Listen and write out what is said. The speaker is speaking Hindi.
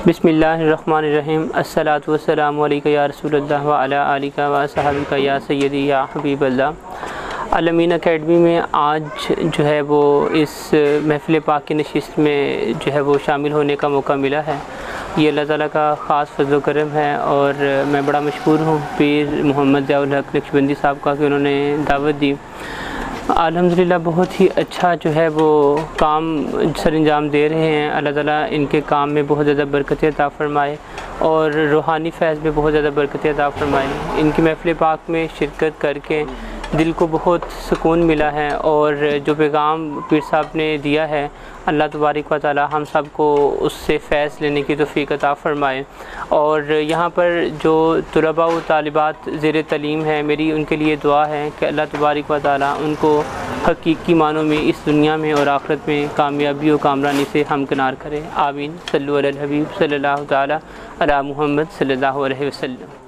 बिस्मिल्लाहिर्रहमानिर्रहीम। अस्सलातु वस्सलामु अलैका या रसूलल्लाह व अला आलिका व सहाबिका या सय्यदी या हबीबल्लाह। अल-अमीन अकेडमी में आज जो है वो इस महफ़िल पाक की नशिस्त में जो है वो शामिल होने का मौका मिला है। ये अल्लाह ताला का ख़ास फज़्ल करम है और मैं बड़ा मशकूर हूँ पीर मोहम्मद ज़ियाउल हक़ नक्शबंदी साहब का कि उन्होंने दावत दी। अल्हम्दुलिल्लाह बहुत ही अच्छा जो है वो काम सरअंजाम दे रहे हैं। अल्लाह ताला इनके काम में बहुत ज़्यादा बरकतें अता फ़रमाए और रूहानी फैज़ में बहुत ज़्यादा बरकतें अता फ़रमाए। इनकी महफ़िल पाक में शिरकत करके दिल को बहुत सुकून मिला है और जो पैगाम पीर साहब ने दिया है अल्लाह तबारक व तआला हम सब को उससे फ़ैज़ लेने की तौफ़ीक़ अता फ़रमाए। और यहाँ पर जो तुलबा व तालिबात ज़ेर तलीम है, मेरी उनके लिए दुआ है कि अल्लाह तबारक व तआला उनको हकीकी मानों में इस दुनिया में और आखिरत में कामयाबी और कामरानी से हमकिनार करे। आमीन। सल्लु अलल हबीब सल्लल्लाहु तआला अला मुहम्मद सल्लल्लाहु अलैहि वसल्लम।